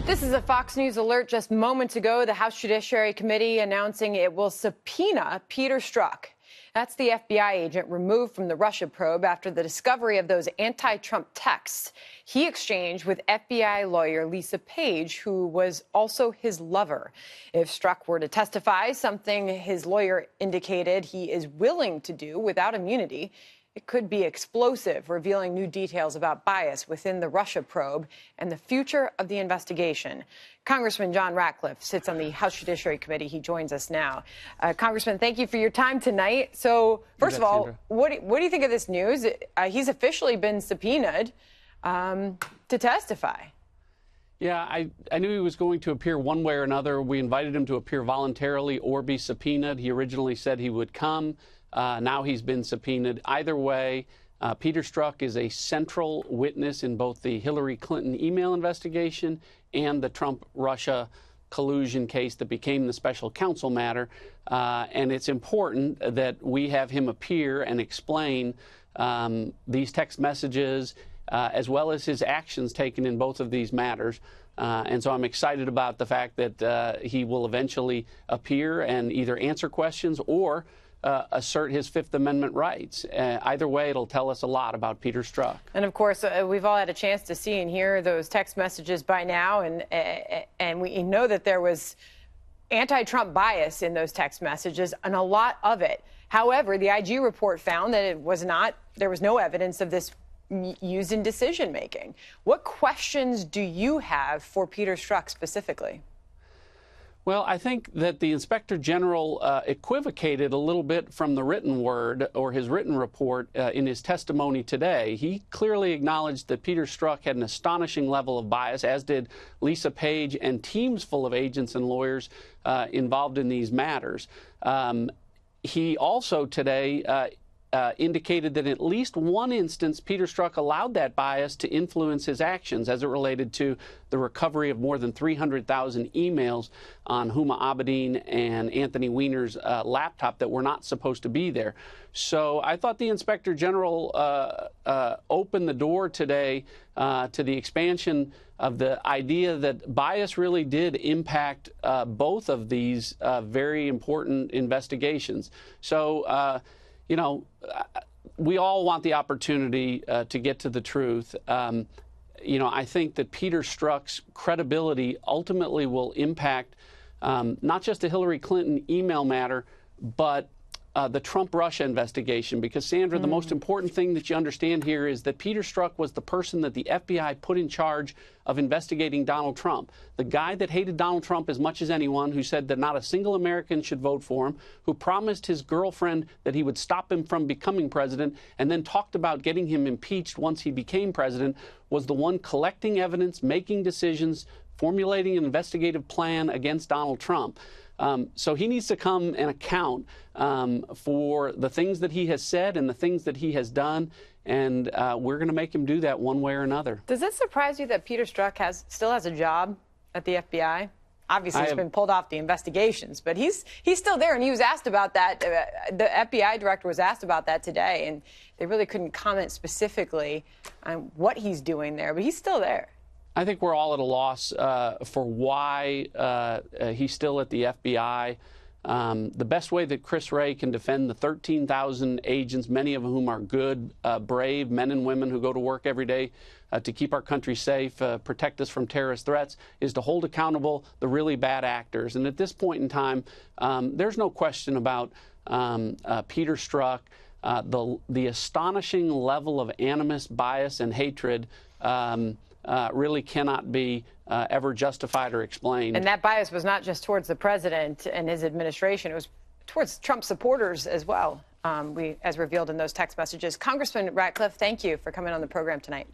This is a Fox News alert. Just moments ago, the House Judiciary Committee announcing it will subpoena Peter Strzok. That's the FBI agent removed from the Russia probe after the discovery of those anti-Trump texts he exchanged with FBI lawyer Lisa Page, who was also his lover. If Strzok were to testify, something his lawyer indicated he is willing to do without immunity, it could be explosive, revealing new details about bias within the Russia probe and the future of the investigation. Congressman John Ratcliffe sits on the House Judiciary Committee. He joins us now. Congressman, thank you for your time tonight. So, first of all, what do you think of this news? He's officially been subpoenaed to testify. Yeah, I knew he was going to appear one way or another. We invited him to appear voluntarily or be subpoenaed. He originally said he would come. Now he's been subpoenaed. Either way, Peter Strzok is a central witness in both the Hillary Clinton email investigation and the Trump-Russia collusion case that became the special counsel matter. And it's important that we have him appear and explain these text messages as well as his actions taken in both of these matters. And so I'm excited about the fact that he will eventually appear and either answer questions or assert his Fifth Amendment rights. Either way, it'll tell us a lot about Peter Strzok. And of course, we've all had a chance to see and hear those text messages by now, and we know that there was anti-Trump bias in those text messages, and a lot of it. However, the IG report found that there was no evidence of this used in decision making. What questions do you have for Peter Strzok specifically? Well, I think that the Inspector General equivocated a little bit from the written word or his written report in his testimony today. He clearly acknowledged that Peter Strzok had an astonishing level of bias, as did Lisa Page and teams full of agents and lawyers involved in these matters. He also today indicated that in at least one instance, Peter Strzok allowed that bias to influence his actions as it related to the recovery of more than 300,000 emails on Huma Abedin and Anthony Weiner's laptop that were not supposed to be there. So I thought the Inspector General opened the door today to the expansion of the idea that bias really did impact both of these very important investigations. So, you know, we all want the opportunity to get to the truth. You know, I think that Peter Strzok's credibility ultimately will impact not just the Hillary Clinton email matter, but the Trump-Russia investigation. Because, Sandra, the most important thing that you understand here is that Peter Strzok was the person that the FBI put in charge of investigating Donald Trump. The guy that hated Donald Trump as much as anyone, who said that not a single American should vote for him, who promised his girlfriend that he would stop him from becoming president, and then talked about getting him impeached once he became president, was the one collecting evidence, making decisions, formulating an investigative plan against Donald Trump. So he needs to come and account for the things that he has said and the things that he has done, and we're going to make him do that one way or another. Does it surprise you that Peter Strzok still has a job at the FBI? Obviously, he's been pulled off the investigations, but he's still there, and he was asked about that. The FBI director was asked about that today, and they really couldn't comment specifically on what he's doing there, but he's still there. I think we're all at a loss for why he's still at the FBI. The best way that Chris Wray can defend the 13,000 agents, many of whom are good, brave men and women who go to work every day to keep our country safe, protect us from terrorist threats, is to hold accountable the really bad actors. And at this point in time, there's no question about Peter Strzok, the astonishing level of animus, bias, and hatred really cannot be ever justified or explained. And that bias was not just towards the president and his administration. It was towards Trump supporters as well, as revealed in those text messages. Congressman Ratcliffe, thank you for coming on the program tonight.